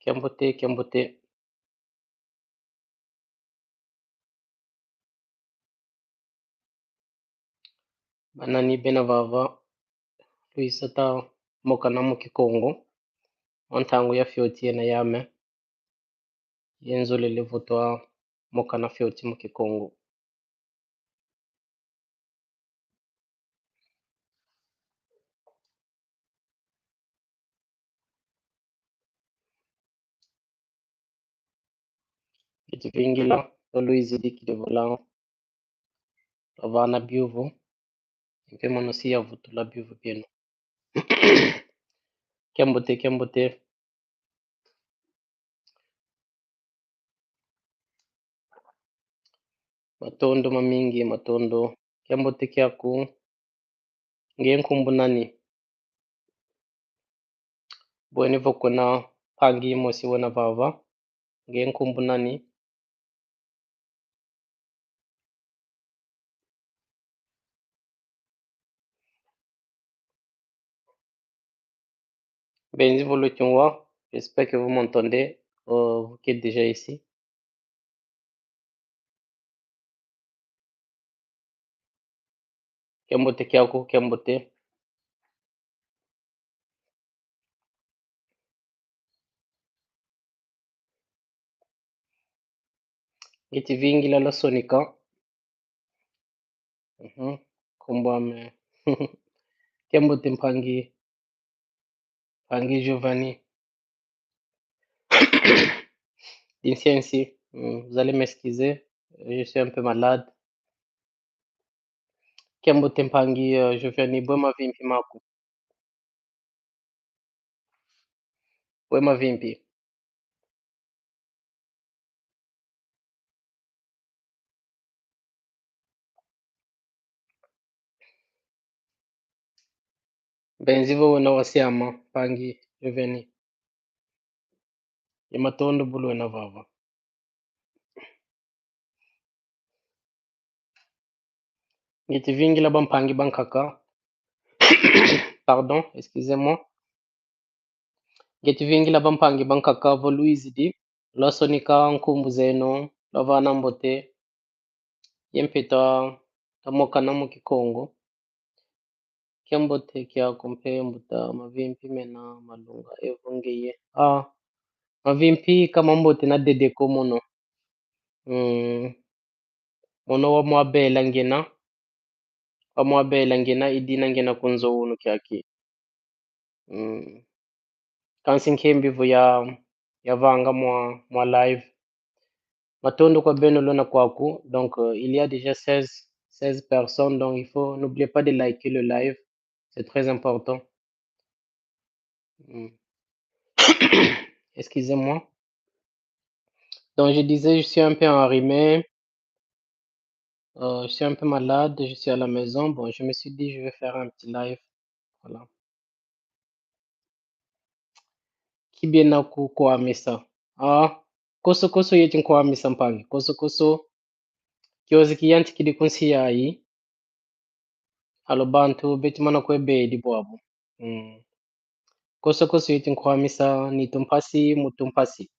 Kiambote, Kiambote. Banani bena vava luisata mokana mukikongo onthangu ya fyoti ena yame yenzolele votwa mokana fyoti mukikongo. Kiti vingila Louise dikide volan lavana biuvu mpe monosi ya vutula biuvu bienu. Kiambote, Kiambote. Matondo mamingi matondo. Kiambote kiaku ngenkumbu nani bweni vokona pangi mosi wona vava ngenkumbu nani benzi volo chungwa. J'espère que vous m'entendez, vous qui êtes déjà ici. Kiambote kiaku Kiambote. Ngiti vingi la sonika. Kumbwame. Kiambote mpangi Giovanni. Ici, vous allez m'excuser, je suis un peu malade. Kiambote mpangi Giovanni bwema vimpi maku. Bwema vimpi. Benzivo wona wasiama pangi Giovanni. Yamatondo bulu wena vava. Ngiti vingi la bampangi bankaka. Pardon, excusez-moi. Ngiti vingi la bampangi bankaka vo Louise di. La sonika nkumbu zeno. La vana mbote. Yempeta tamokana mukikongo. Kiambote kia kumpe mbuta mavimpi mena malunga evongeye. Mavimpi kama mbote na dedeko mono. Mono wa mwabela ngena. Wa mwabela ngena idina ngena kunzo unu kiaki. Kansi nkembi vo ya vanga mwa live. Matondo kwa beno lona kwaku. Donc il y a déjà 16 personnes. Donc il faut, n'oubliez pas de liker le live. C'est très important. Excusez-moi. Donc je disais, je suis un peu enrhumé. Je suis un peu malade. Je suis à la maison. Bon, je me suis dit, je vais faire un petit live. Voilà. Kibiena kukwamisa. Koso koso yeti nkwamisa mpangi. Koso koso. Kiozi kiyanti kidi kunsi yayi. Alo bantu beti mana kwe bedi bwabu. Koso koso yeti nkwamisa ni tumpasi mutumpasi.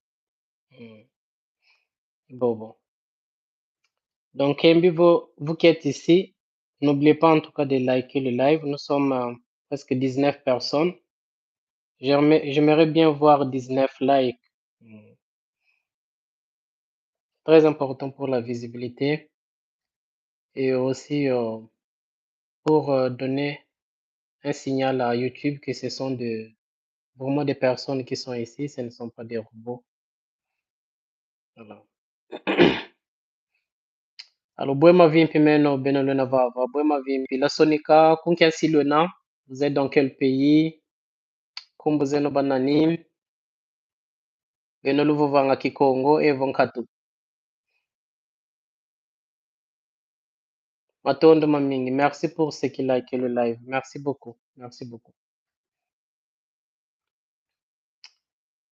Bobo. Donc, vous qui êtes ici, n'oubliez pas en tout cas de liker le live. Nous sommes presque 19 personnes. J'aimerais bien voir 19 likes. Très important pour la visibilité et aussi pour donner un signal à YouTube que ce sont vraiment des personnes qui sont ici, ce ne sont pas des robots. Voilà. Alors, Bwema Vimpi Meno Benolena Vava, Bwema Vimpi, la Sonica, Kunkia Silona, vous êtes dans quel pays? Kumbuzeno Bananim, Benoluvo Vanga Kikongo et Vonkatu. Matondo Mamingi, merci pour ceux qui like le live. Merci beaucoup. Merci beaucoup.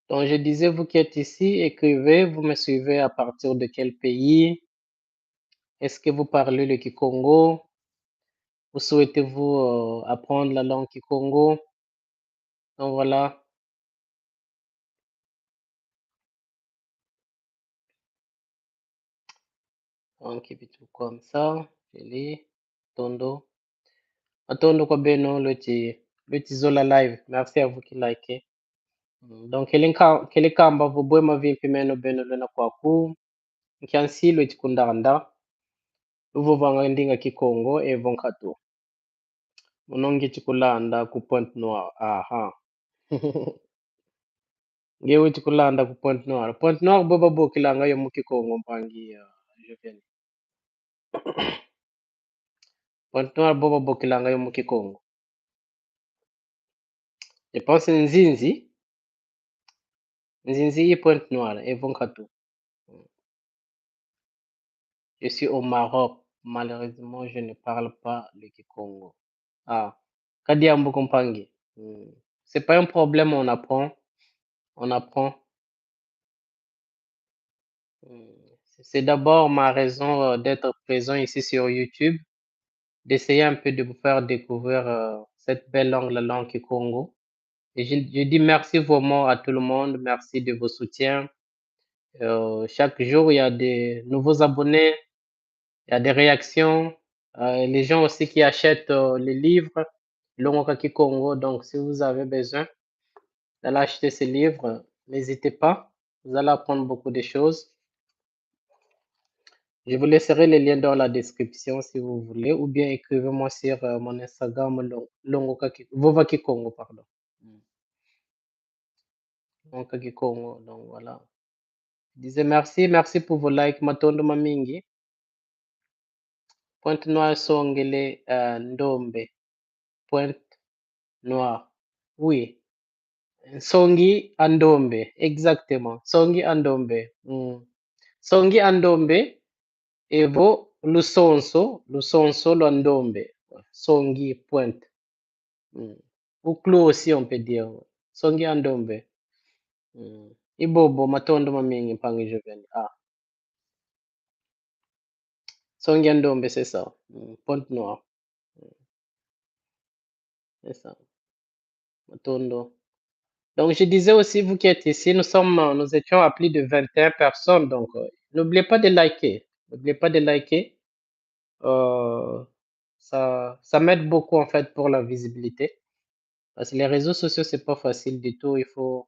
Donc, je disais, vous qui êtes ici, écrivez, vous me suivez à partir de quel pays? Est-ce que vous parlez le Kikongo? Ou souhaitez-vous apprendre la langue Kikongo? Donc voilà. On keep it comme ça. Feli, Tondo. Atondo kwa beno loti zola live. Merci à vous qui likez. Donc kele kamba vo bwema vimpi meno beno lena kwa ku. Nkiansi loti kundanda. Uvo vanga ndinga kikongo e vonkatu. Unongi chikulanda ku Point Noir. Aha. Ngewe chikulanda ku Point Noir. Point Noir boba bo kilanga yo mukikongo mpangi je viens. Point Noir boba bo kilanga yo mukikongo. Je pense Nzinzi. Nzinzi est Pointe Noire et Vonkatou. Je suis au Maroc. Malheureusement, je ne parle pas le Kikongo. Ah, Kadiambo Kompangi. C'est pas un problème, on apprend. On apprend. Hmm. C'est d'abord ma raison d'être présent ici sur YouTube, d'essayer un peu de vous faire découvrir cette belle langue, la langue Kikongo. Et je dis merci vraiment à tout le monde. Merci de vos soutiens. Chaque jour, il y a des nouveaux abonnés. Il y a des réactions. Les gens aussi qui achètent les livres, Longoka Kikongo. Donc, si vous avez besoin d'aller acheter ces livres, n'hésitez pas. Vous allez apprendre beaucoup de choses. Je vous laisserai les liens dans la description si vous voulez, ou bien écrivez-moi sur mon Instagram, Vova Kikongo, pardon. Longoka Kikongo. Donc, voilà. Je disais merci pour vos likes. Matondo Mamingi. Pointe Noire Songele Ndombe. Pointe Noire. Oui. Songi Andombe, exactement. Songi Andombe. Songi Andombe, Evo Lusonso Landombe. Songi Pointe. Ou Clou aussi, on peut dire. Songi Andombe. Ibobo, Matondo Mamingi, Pangi Juveni. Ah. Songi Andombe, c'est ça. Pointe Noire. C'est ça. Matondo. Donc, je disais aussi, vous qui êtes ici, nous étions à plus de 21 personnes. Donc, n'oubliez pas de liker. N'oubliez pas de liker. Ça m'aide beaucoup, en fait, pour la visibilité. Parce que les réseaux sociaux, c'est pas facile du tout. Il faut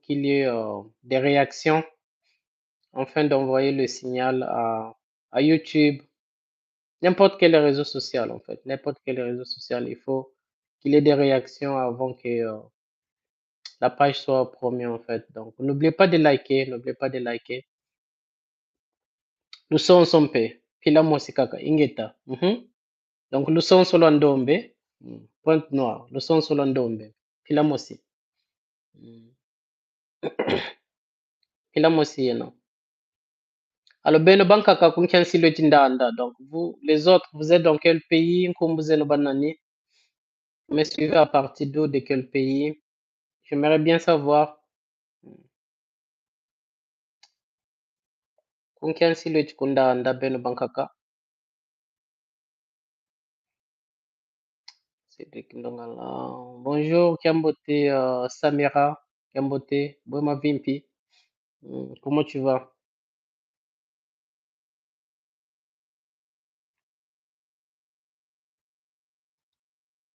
qu'il y ait des réactions afin d'envoyer le signal à YouTube. N'importe quel réseau social, en fait. N'importe quel réseau social, il faut qu'il y ait des réactions avant que la page soit première en fait. Donc, n'oubliez pas de liker, n'oubliez pas de liker. Nous sommes son paix. Pila mosikaka, ingeta. Donc, nous sommes sur l'andombe. Pointe noire. Nous sommes sur l'andombe. Pila mosi. Pila mosi, yena. Alors, ben, le banque a combien si le tindanda. Donc, vous, les autres, vous êtes dans quel pays? Nkumbuze banani. Vous me suivez à partir d'où, de quel pays? J'aimerais bien savoir. Combien si le tindanda, ben, le banque a. Cédric Ndongala. Bonjour, Kiambote, Samira, Kiambote, Boma Vimpi. Comment tu vas?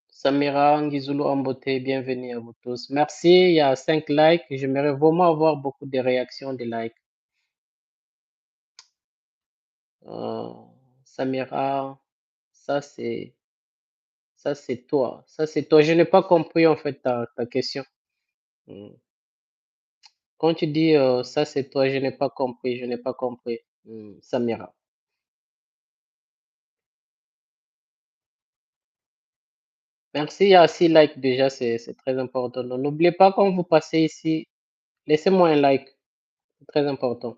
Samira, Ngizulu Ambote, bienvenue à vous tous. Merci, il y a 5 likes. J'aimerais vraiment avoir beaucoup de réactions, de likes. Euh, Samira, ça c'est toi. Ça c'est toi. Je n'ai pas compris en fait ta question. Hmm. Quand tu dis ça c'est toi, je n'ai pas compris. Je n'ai pas compris. Samira. Merci, il y a 6 likes déjà, c'est très important. Donc, n'oubliez pas quand vous passez ici, laissez-moi un like, c'est très important.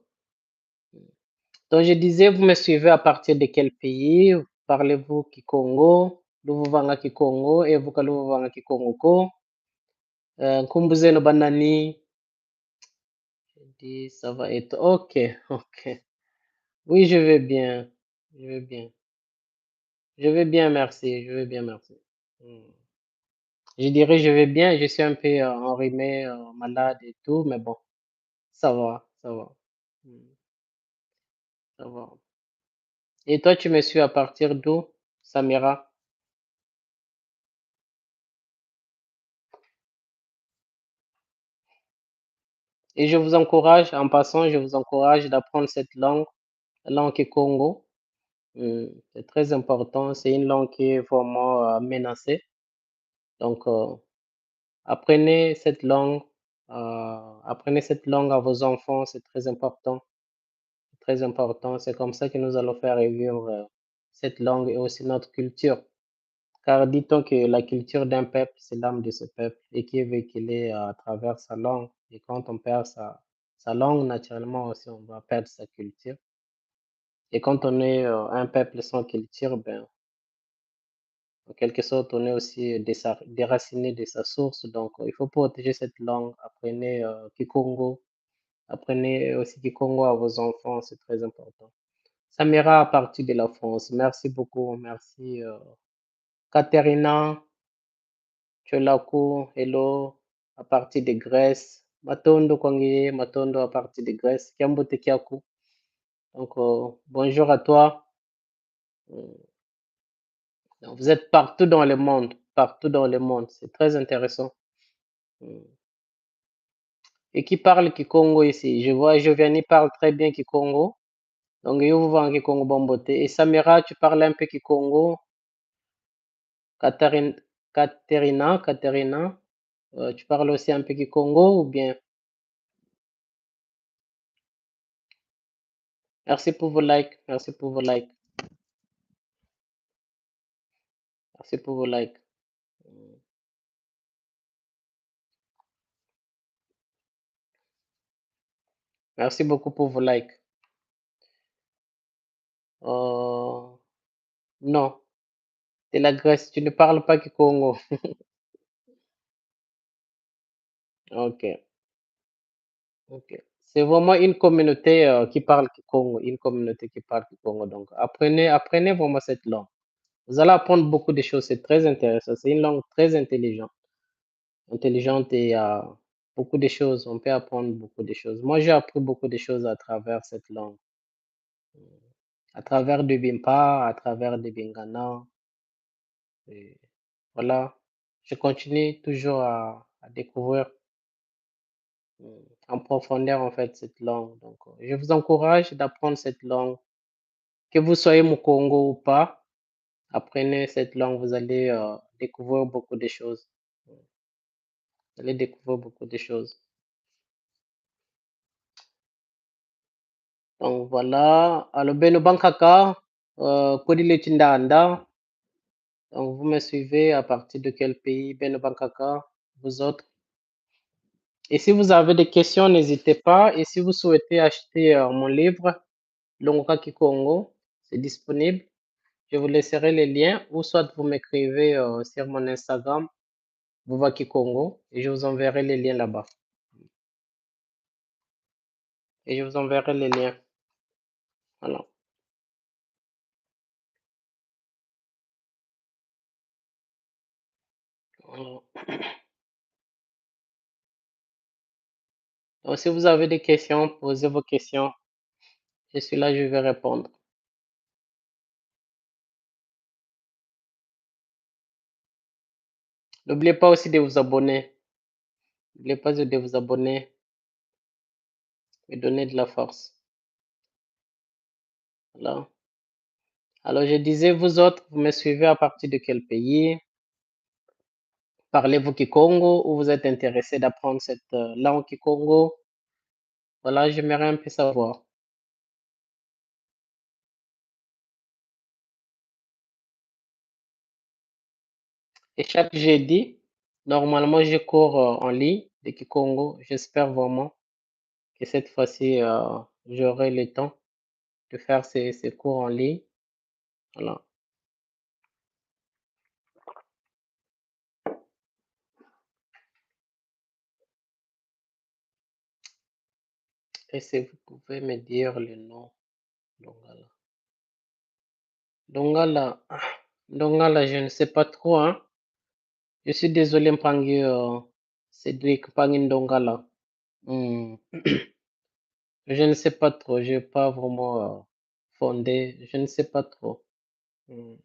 Donc, je disais, vous me suivez à partir de quel pays? Parlez-vous Kikongo? Luvuvanga Kikongo? Et vous Luvuvanga Kikongo ko? Kumbuzeno Banani? Je dis, ça va être ok, ok. Oui, je vais bien, je vais bien. Je vais bien, merci, je vais bien, merci. Je dirais, je vais bien, je suis un peu enrhumé, malade et tout, mais bon. Ça va, ça va. Ça va. Et toi, tu me suis à partir d'où, Samira? Et je vous encourage, en passant, je vous encourage d'apprendre cette langue, la langue Kikongo. C'est très important. C'est une langue qui est vraiment menacée. Donc, apprenez cette langue à vos enfants. C'est très important. Très important. C'est comme ça que nous allons faire revivre cette langue et aussi notre culture. Car dit-on que la culture d'un peuple, c'est l'âme de ce peuple et qui est véhiculée à travers sa langue. Et quand on perd sa langue, naturellement aussi, on va perdre sa culture. Et quand on est un peuple sans culture, ben, en quelque sorte, on est aussi déraciné de sa source. Donc, il faut protéger cette langue. Apprenez Kikongo. Apprenez aussi Kikongo à vos enfants. C'est très important. Samira, à partir de la France. Merci beaucoup. Merci. Katerina, Cholaku, hello, à partir de Grèce. Matondo Kwangiye, Matondo à partir de Grèce. Kiambote Kiaku. Donc, bonjour à toi. Euh, Vous êtes partout dans le monde. Partout dans le monde. C'est très intéressant. Euh, Et qui parle Kikongo ici? Je vois, Giovanni parle très bien Kikongo. Donc, je vous vois en Kikongo Bombote. Et Samira, tu parles un peu Kikongo. Katerina, Katerina, tu parles aussi un peu Kikongo ou bien? Merci pour vos likes. Merci pour vos likes. Merci pour vos likes. Merci beaucoup pour vos likes. Euh, non, c'est la Grèce. Tu ne parles pas Kikongo. Ok, ok. C'est vraiment une communauté qui parle Kikongo, une communauté qui parle Kikongo. Donc, apprenez vraiment cette langue. Vous allez apprendre beaucoup de choses. C'est très intéressant. C'est une langue très intelligente et beaucoup de choses. On peut apprendre beaucoup de choses. Moi, j'ai appris beaucoup de choses à travers cette langue. À travers du Bimpa, à travers du Bingana. Et voilà. Je continue toujours à découvrir en profondeur en fait cette langue. Donc, je vous encourage d'apprendre cette langue. Que vous soyez Mukongo ou pas, apprenez cette langue. Vous allez découvrir beaucoup de choses. Vous allez découvrir beaucoup de choses. Donc voilà. Alors, Beno Bankaka, Kodile Tindanda. Donc, vous me suivez à partir de quel pays? Beno Bankaka, vous autres. Et si vous avez des questions, n'hésitez pas. Et si vous souhaitez acheter mon livre, Longoka Kikongo, c'est disponible. Je vous laisserai les liens ou soit vous m'écrivez sur mon Instagram, Bouba Kikongo, et je vous enverrai les liens là-bas. Et je vous enverrai les liens. Voilà. Voilà. Donc, si vous avez des questions, posez vos questions. Je suis là, je vais répondre. N'oubliez pas aussi de vous abonner. N'oubliez pas de vous abonner et donner de la force. Voilà. Alors, je disais, vous autres, vous me suivez à partir de quel pays? Parlez-vous Kikongo ou vous êtes intéressé d'apprendre cette langue Kikongo? Voilà, j'aimerais un peu savoir. Et chaque jeudi, normalement, je cours en ligne de Kikongo. J'espère vraiment que cette fois-ci, j'aurai le temps de faire ces cours en ligne. Voilà. Et si vous pouvez me dire le nom, Dongala. Dongala, Dongala, je ne sais pas trop, hein. Je suis désolé, Mpangi, Cédric Mpangi Dongala. Hmm. Je ne sais pas trop, j'ai pas vraiment fondé, je ne sais pas trop. Hmm.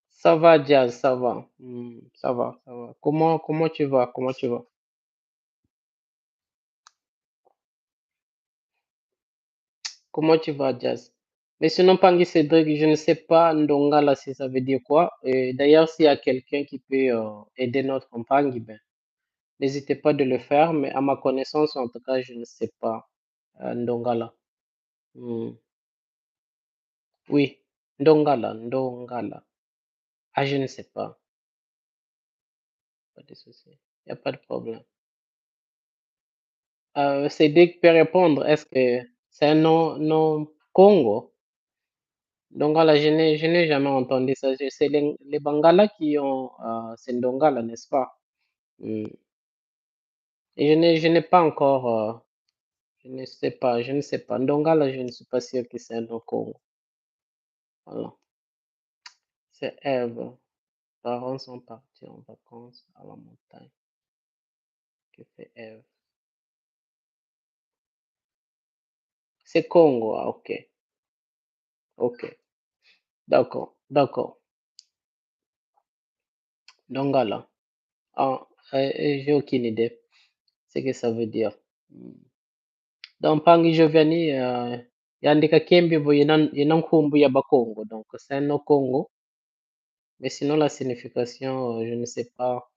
Ça va, Jazz, ça va. Ça va, ça va. Comment tu vas? Comment tu vas? Comment tu vas, Jazz? Mais sinon, Pangui Cédric, je ne sais pas Ndongala si ça veut dire quoi. Et d'ailleurs, s'il y a quelqu'un qui peut aider notre Pangui, ben, n'hésitez pas de le faire. Mais à ma connaissance, en tout cas, je ne sais pas Ndongala. Hmm. Oui, Ndongala, Ndongala. Ah, je ne sais pas. Pas de souci. Il n'y a pas de problème. Cédric peut répondre. Est-ce que c'est un nom Congo? Ndongala, je n'ai jamais entendu ça. C'est les Bangala qui ont c'est Ndongala, n'est-ce pas? Hmm. Et je n'ai pas encore, je ne sais pas, je ne sais pas. Ndongala, je ne suis pas sûr que c'est un nom Congo. Voilà. C'est Eve. Parents sont partis en vacances à la montagne. Que fait Eve? C'est Congo, ah, ok. Ok. D'accord. D'accord. Ndongala. Ah, j'ai aucune idée ce que ça veut dire. Hmm. Donc, Pangi Giovanni, yandika Kembi bo yenan kumbu ya Bakongo. Donc, c'est un nom Congo. Mais sinon, la signification, je ne sais pas.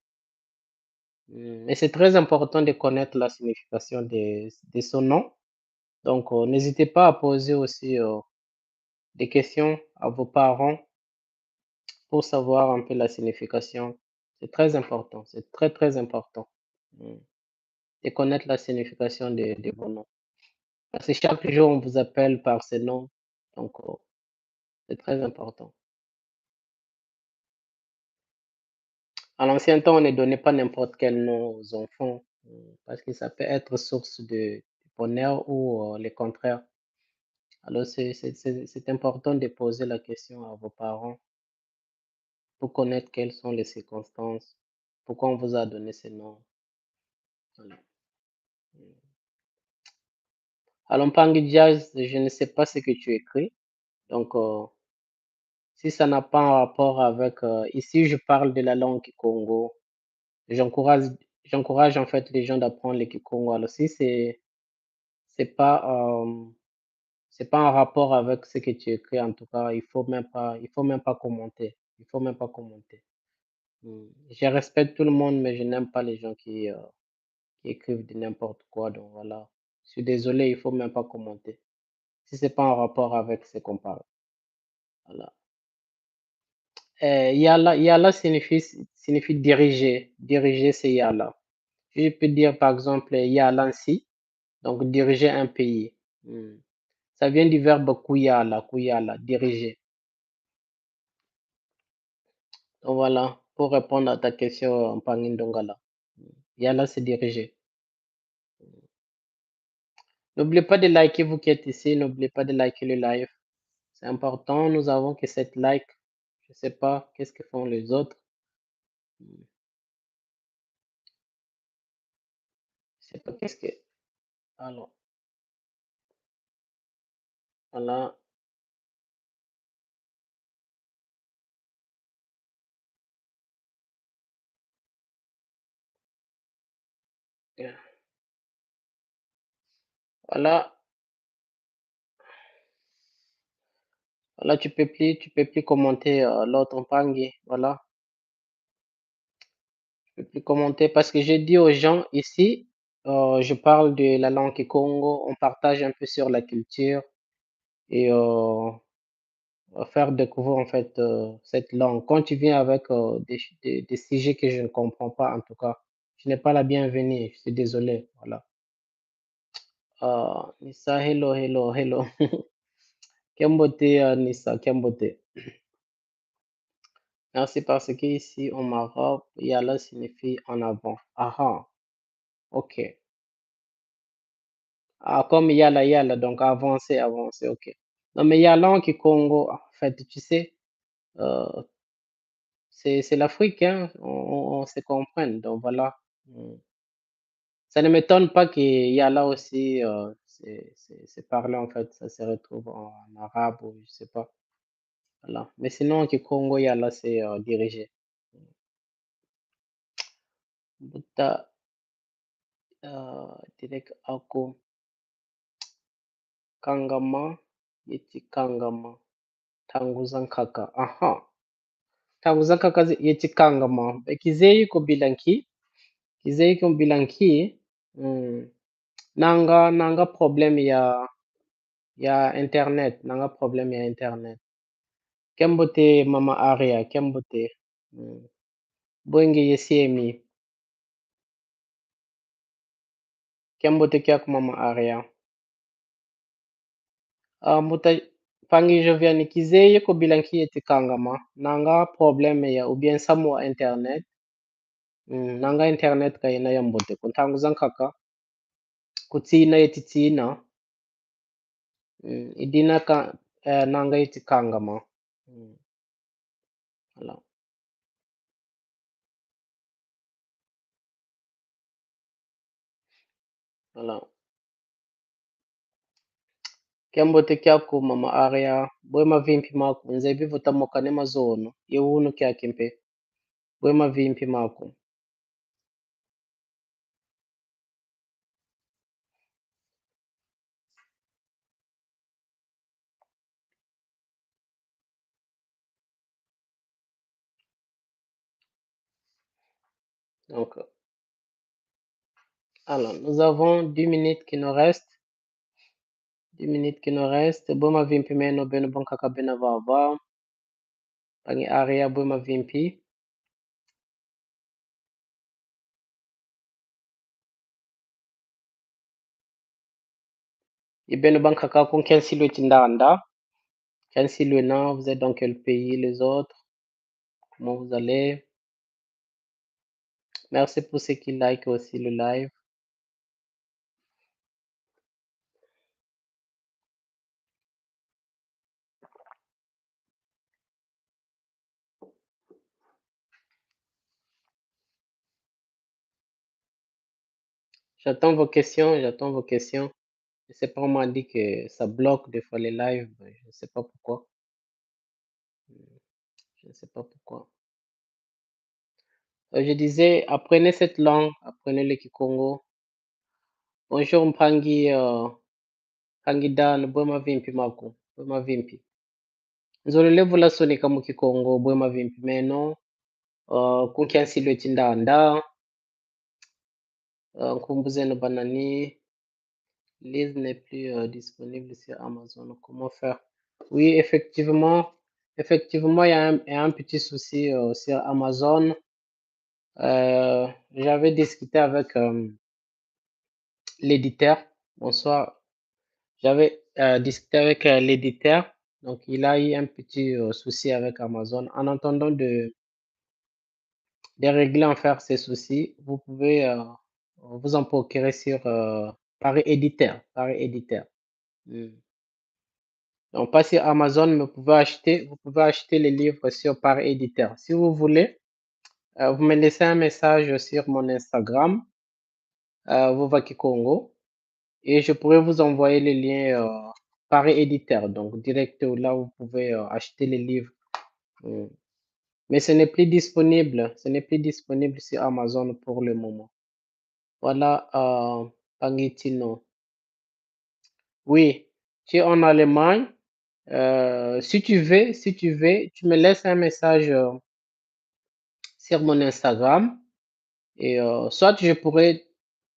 Mais c'est très important de connaître la signification de son nom. Donc, n'hésitez pas à poser aussi des questions à vos parents pour savoir un peu la signification. C'est très important. C'est très, très important. Mm. De connaître la signification de vos noms. Parce que chaque jour, on vous appelle par ces noms. Donc, c'est très important. À l'ancien temps, on ne donnait pas n'importe quel nom aux enfants parce que ça peut être source de bonheur ou le contraire. Alors, c'est important de poser la question à vos parents pour connaître quelles sont les circonstances, pourquoi on vous a donné ces noms. Voilà. Alors, Pangi Jazz, je ne sais pas ce que tu écris. Donc, si ça n'a pas un rapport avec... ici, je parle de la langue Kikongo. J'encourage, j'encourage en fait les gens d'apprendre le Kikongo. Alors, si c'est pas, c'est pas en rapport avec ce que tu écris, en tout cas, il faut même pas commenter. Il faut même pas commenter. Je respecte tout le monde, mais je n'aime pas les gens qui écrivent de n'importe quoi. Donc voilà. Je suis désolé, il faut même pas commenter. Si c'est pas en rapport avec ce qu'on parle. Voilà. Yala signifie diriger. Diriger, c'est Yala. Je peux dire par exemple Yalansi, donc diriger un pays. Hmm. Ça vient du verbe kuyala, diriger. Donc voilà, pour répondre à ta question en Pangindongala. Yala, c'est diriger. N'oubliez pas de liker vous qui êtes ici, n'oubliez pas de liker le live. C'est important, nous avons que 7 likes. Je sais pas qu'est-ce que font les autres. Je sais pas qu'est-ce que. Alors, voilà. euh, Voilà, voilà, tu peux plus commenter l'autre Pangui. Voilà, tu peux plus commenter parce que j'ai dit aux gens ici, je parle de la langue Congo, on partage un peu sur la culture et faire découvrir en fait cette langue. Quand tu viens avec des sujets que je ne comprends pas, en tout cas, je n'ai pas la bienvenue. Je suis désolé. Voilà. Nissa, hello, hello, hello. Kembote, Nissa, Kembote. Merci parce qu'ici au Maroc, Yala signifie en avant. Ah ah, ok. Ah, comme Yala, Yala, donc avancer, avancer, ok. Non, mais Yala en Congo, en fait, tu sais, euh, c'est l'Afrique, hein, on se comprend, donc voilà. Mm. Ça ne m'étonne pas qu'il y a là aussi, c'est parlé en fait, ça se retrouve en arabe ou je sais pas. Voilà. Mais sinon, Kikongo, là, c'est dirigé. Buta, direct ako kangama, yeti kangama, tanguzan kaka. Aha, tanguzan kaka yeti kangama. Kizei ko bilanki, kizei ko bilanki. Hmm. Nanga problem ya internet, nanga problem ya internet. Kembote mama area, kembote. Hmm. Bwenge yesiemi, kembote kyak mama area. Muta pangi joviani kizeye ko bilanki yeti kangama. Nanga problem ya ou bien samu internet. Nanga internet kayina yambote. Kuntangu zankaka. Kutina yeti tina. Idina ka nanga yeti kangama. Voilà. Voilà. Kembote kyako mama area. Bwema vimpi mako. Nze vivo tamokane mazono. Yewunu kya kimpe. Bwema vimpi mako. Donc, alors, nous avons 10 minutes qui nous restent. 10 minutes qui nous restent. Boma vimpi meno beno bon kaka bena vava. Pangi area boma vimpi. Et beno bon kaka kon quel silo tindanda. Quel silo na, vous êtes dans quel pays les autres? Comment vous allez? Merci pour ceux qui like aussi le live. J'attends vos questions, j'attends vos questions. Je sais pas, on m'a dit que ça bloque des fois les lives, mais je ne sais pas pourquoi. Je ne sais pas pourquoi. Je disais, apprenez cette langue, apprenez le Kikongo. Bonjour Mpangi, Mpangi Dan, bwema vimpi mako, bwema vimpi. Nzolele vula sonika mu Kikongo, bwema vimpi meno, kunkiansilo tindanda, nkumbuzeno banani, Liz n'est plus disponible sur Amazon. Comment faire? Oui, effectivement, il y a un petit souci sur Amazon. J'avais discuté avec l'éditeur. Bonsoir. J'avais discuté avec l'éditeur. Donc, il a eu un petit souci avec Amazon. En attendant de régler en faire ces soucis, vous pouvez vous en procurer sur Paris Éditeur. Paris Éditeur. Donc, pas sur Amazon, mais vous pouvez acheter les livres sur Paris Éditeur. Si vous voulez, vous me laissez un message sur mon Instagram, Vovaki Congo, et je pourrais vous envoyer le lien Paris Éditeur, donc direct là où vous pouvez acheter les livres. Mais ce n'est plus disponible sur Amazon pour le moment. Voilà, Pangitino. Oui, tu es en Allemagne. Si tu veux, tu me laisses un message sur mon Instagram et soit je pourrais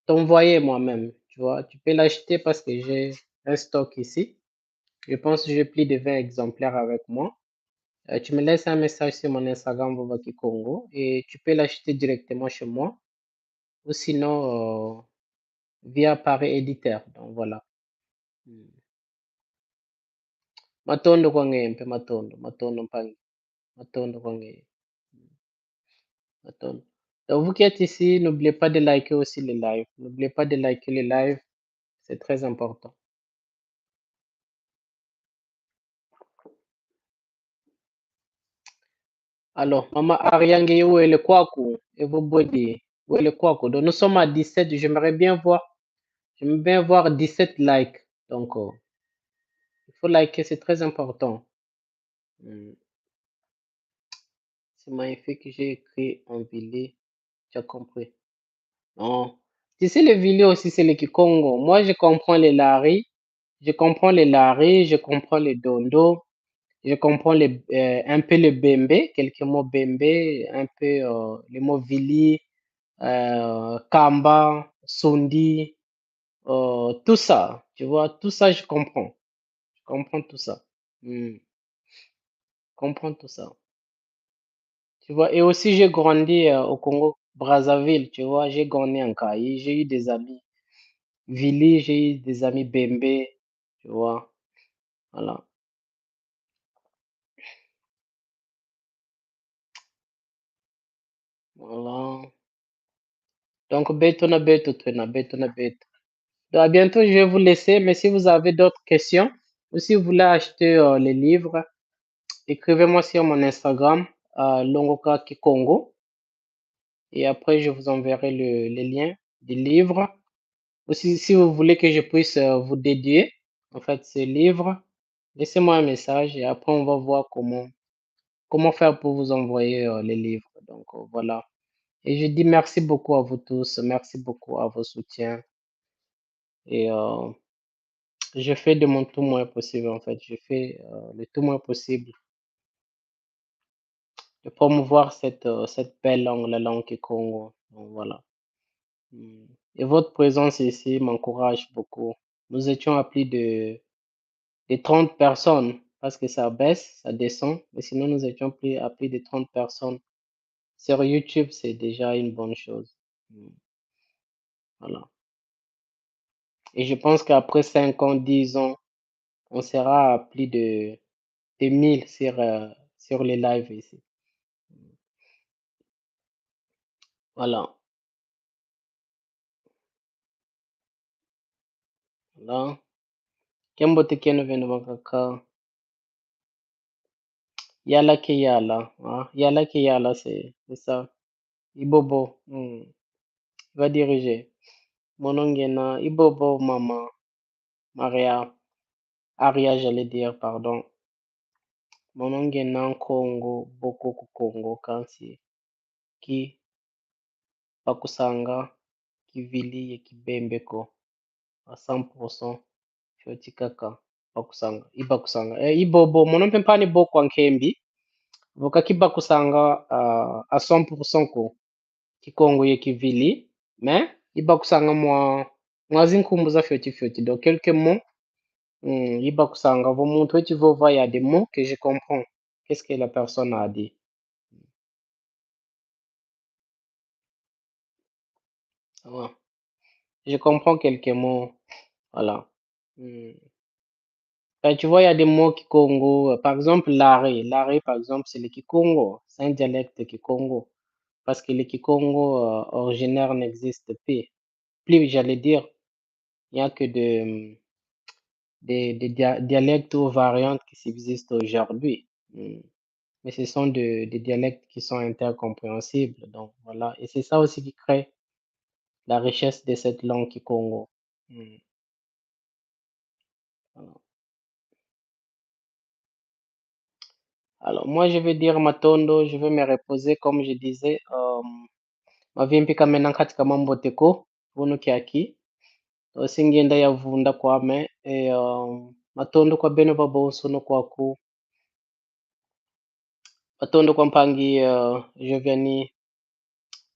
t'envoyer moi-même, tu vois. Tu peux l'acheter parce que j'ai un stock ici. Je pense que j'ai plus de 20 exemplaires avec moi. Tu me laisses un message sur mon Instagram Vovaki Congo et tu peux l'acheter directement chez moi ou sinon via Paris Éditeur. Donc voilà. Matondo kwa ngempe, matondo mpangi, matondo kwa ngempe, matondo. Donc vous qui êtes ici, n'oubliez pas de liker aussi les lives. N'oubliez pas de liker les lives, c'est très important. Alors, Maman Ariange, où est le Kwaku? Et vous Bodi, où est le Kwaku? Donc nous sommes à 17, J'aime bien voir 17 likes. Donc, il faut liker, c'est très important. Hmm. C'est magnifique que j'ai écrit en Vili. Tu as compris? Non. Tu sais, les Vili aussi, c'est les Kikongo. Moi, je comprends les Lari. Je comprends les Lari, je comprends les Dondo. Je comprends un peu le Bembe, quelques mots Bembe, un peu les mots Vili, Kamba, Sundi, tout ça. Tu vois, tout ça, je comprends. Je comprends tout ça. Hmm, je comprends tout ça. Tu vois, et aussi j'ai grandi au Congo, Brazzaville, tu vois, j'ai grandi en Kayi, j'ai eu des amis Vili, j'ai eu des amis Bembe, tu vois, voilà, voilà. Donc, Betona Beto, Tona, Betona Beto. Donc, à bientôt, je vais vous laisser, mais si vous avez d'autres questions, ou si vous voulez acheter les livres, écrivez-moi sur mon Instagram, Longoka Kikongo, et après, je vous enverrai les liens des livres. Aussi, si vous voulez que je puisse vous dédier, en fait, ces livres, laissez-moi un message et après, on va voir comment faire pour vous envoyer les livres. Donc, voilà. Et je dis merci beaucoup à vous tous, merci beaucoup à vos soutiens. Et je fais de mon tout moins possible, en fait. Je fais le tout moins possible de promouvoir cette belle langue, la langue Kikongo. Donc, voilà. Mm. Et votre présence ici m'encourage beaucoup. Nous étions à plus de 30 personnes, parce que ça baisse, ça descend, mais sinon nous étions à plus de 30 personnes. Sur YouTube, c'est déjà une bonne chose. Mm. Voilà. Et je pense qu'après 5 ans, 10 ans, on sera à plus de 1000 sur les lives ici. Voilà. Voilà. Kembo tekeno veno bakaka. Yala ke yala. Hein. Yala ke yala, c'est ça. Ibobo. Mm. Va diriger. Monongena. Ibobo, maman. Maria. Aria, j'allais dire, pardon. Monongena Congo, Boko ku Congo, Kansi, Ki, Pakusanga, Kivili, ye Kibembeko, à 100%, Shoti Kaka, Pakusanga, Ibakusanga. Ibobo, monompe mpani Boko Ankembi, Voka Kibakusanga à 100% ko, Kikongo ye Kivili, mais Ibakusanga moi zinkumbuza fyoti, donc quelques mots, Ibakusanga, vos mots, toi tu vas voir, il y a des mots que je comprends. Qu'est-ce que la personne a dit? Ouais. Je comprends quelques mots. Voilà. Hmm. Tu vois, il y a des mots Kikongo. Par exemple, l'arrêt. L'arrêt, par exemple, c'est le Kikongo. C'est un dialecte Kikongo. Parce que le Kikongo originaire n'existe plus. Plus, j'allais dire, il n'y a que des dialectes ou variantes qui subsistent aujourd'hui. Hmm. Mais ce sont des dialectes qui sont intercompréhensibles. Donc, voilà. Et c'est ça aussi qui crée la richesse de cette langue Kikongo. Hmm. Voilà. Alors, moi, je vais dire Matondo, je vais me reposer, comme je disais. Mavimpika mena katika mambo teko, vunu kiaki. Singenda ya vunda kwame. Matondo kwa beno babo sono kwaku. Matondo kwa mpangi, Joviani,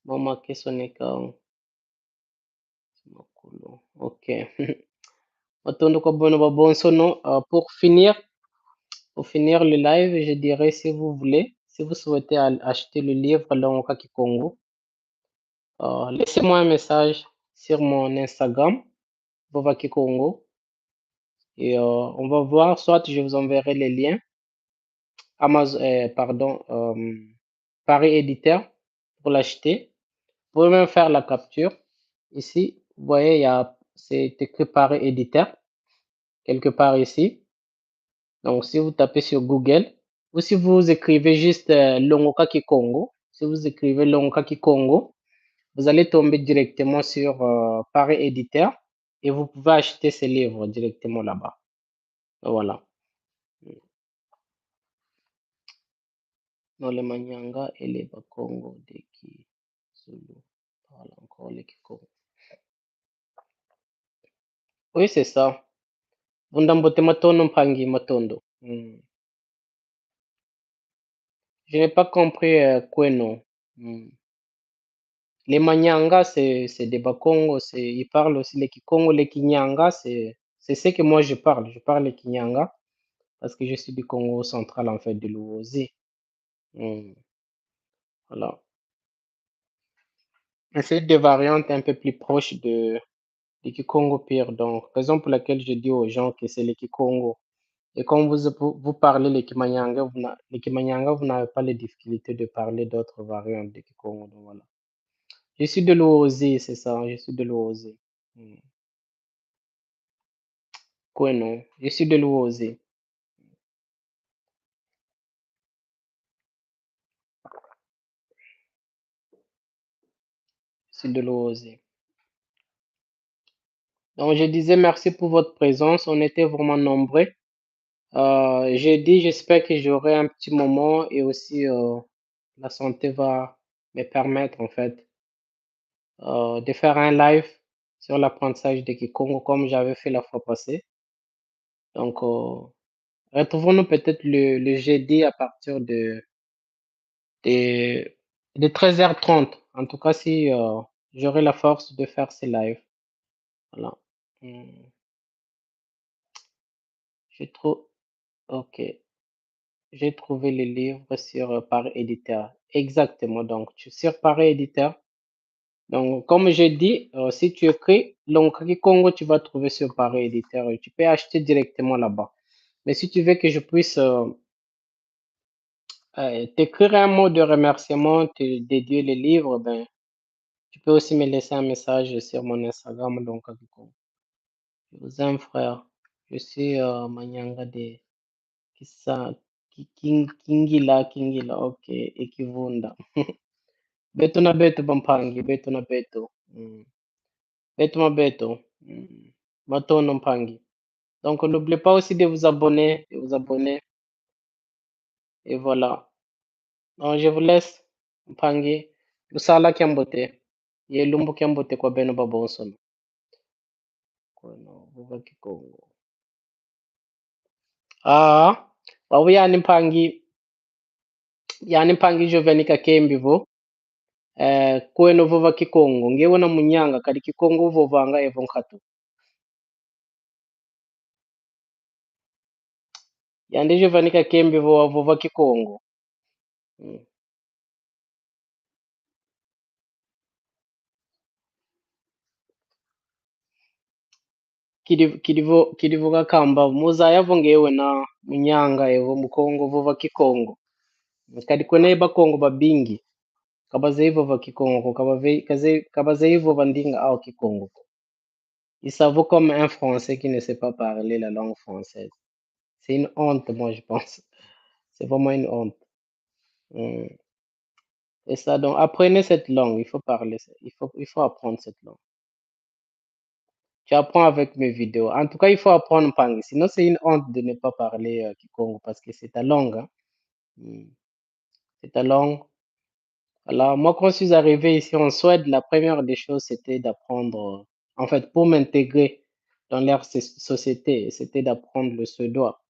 mama kesonika. Makulu. Ok. Matondo kwa beno babo sono. Pour finir le live, je dirais, si vous voulez, si vous souhaitez acheter le livre Longoka Kikongo, laissez-moi un message sur mon Instagram, Bovaki Congo, et on va voir, soit je vous enverrai les liens, Amazon, pardon, Paris Éditeur pour l'acheter. Vous pouvez même faire la capture. Ici, vous voyez, c'est écrit Paris Éditeur, quelque part ici. Donc, si vous tapez sur Google, ou si vous écrivez juste Longoka Kikongo, si vous écrivez Longoka Kikongo, vous allez tomber directement sur Paris Éditeur. et vous pouvez acheter ces livres directement là-bas. Voilà. Dans les Manyanga et les Bakongo de Zulu parlent encore les Kikongo. Oui, c'est ça. Bundambote Matondo Mpangi Matondo. Je n'ai pas compris Kweno. Hmm. Les Manyanga, c'est des Bakongo, ils parlent aussi les Kikongo, les Kinyanga, c'est ce que moi je parle. Je parle les Kinyanga parce que je suis du Congo central, en fait, de l'Uozi. Voilà. Et c'est des variantes un peu plus proches du Kikongo pire. Donc, raison pour laquelle je dis aux gens que c'est les Kikongo. Et quand vous parlez les Kimanyanga, les Kimanyanga, vous n'avez pas les difficultés de parler d'autres variantes de Kikongo. Donc, voilà. Je suis de l'Uozi, c'est ça, je suis de l'Uozi. Quoi, non? Je suis de l'Uozi. Je suis de l'Uozi. Donc, je disais merci pour votre présence. On était vraiment nombreux. J'ai dit, j'espère que j'aurai un petit moment et aussi la santé va me permettre, en fait, de faire un live sur l'apprentissage de Kikongo comme j'avais fait la fois passée. Donc, retrouvons-nous peut-être le jeudi à partir de, de 13h30. En tout cas, si j'aurai la force de faire ces lives. Voilà. J'ai trop. Ok. J'ai trouvé le livre sur Paris Éditeur. Exactement. Donc, sur Paris Éditeur. Donc, comme j'ai dit, si tu écris l'onglet Congo, tu vas trouver sur Paris Éditeur et tu peux acheter directement là-bas. Mais si tu veux que je puisse t'écrire un mot de remerciement, te dédier le livre, ben, tu peux aussi me laisser un message sur mon Instagram, donc je vous aime, frère. Je suis Manyanga de Kisa, Kingila, ok, Ekivunda. Beto na beto, Bampangi, beto na beto. Beto ma beto. Matono Mpangi. Donc, n'oubliez pas aussi de vous abonner, et voilà. Donc, je vous laisse, Mpangi. Lusala Kiambote. Ye Lumbu Kiambote kwa Beno Babonson. Kono, Vuga Kikongo. Ah, wawu yani Mpangi Jovenika Kembivo. Kweno vuva Kikongo. Ngewona munyanga kadi Kikongo vovanga evonkatu. Yandi Jovenika Kembivo wavuva Kikongo. Kidivuga kamba muzayavo ngewe na munyanga evo mukongo vuva Kikongo. Kadi kwene bakongo babingi. Kabazeivo va Kikongo. Kabazeivo vandinga au Kikongo. Ils savent comme un Français qui ne sait pas parler la langue française. C'est une honte, moi, je pense. C'est vraiment une honte. Et ça, donc, apprenez cette langue. Il faut parler, il faut apprendre cette langue. Tu apprends avec mes vidéos. En tout cas, il faut apprendre Pangi. Sinon, c'est une honte de ne pas parler Kikongo parce que c'est ta langue. Hein. C'est ta langue. Alors, moi, quand je suis arrivé ici en Suède, la première des choses, c'était d'apprendre, en fait, pour m'intégrer dans leur société, c'était d'apprendre le suédois.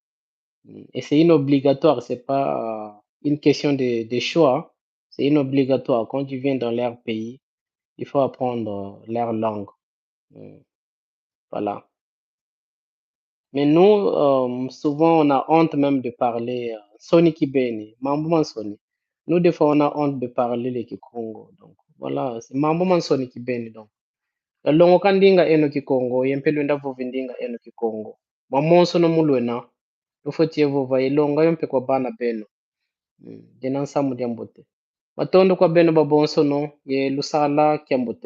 Et c'est inobligatoire, c'est pas une question de choix, c'est inobligatoire. Quand tu viens dans leur pays, il faut apprendre leur langue. Voilà. Mais nous, souvent, on a honte même de parler Soni Kibeni, Mambo Soni. Nous, des fois, on a honte de parler les Kikongo. Donc, voilà, c'est Mambo Soni Kibeni. Donc, la longo kandinga eno Kikongo, yempelwenda vovindinga eno Kikongo. Mamonso no mulwena, ufotie vova ilonga yompe kwa bana beno. Dinan samu diambote. Matondo kwa beno babonso no, ye lusala kiambote.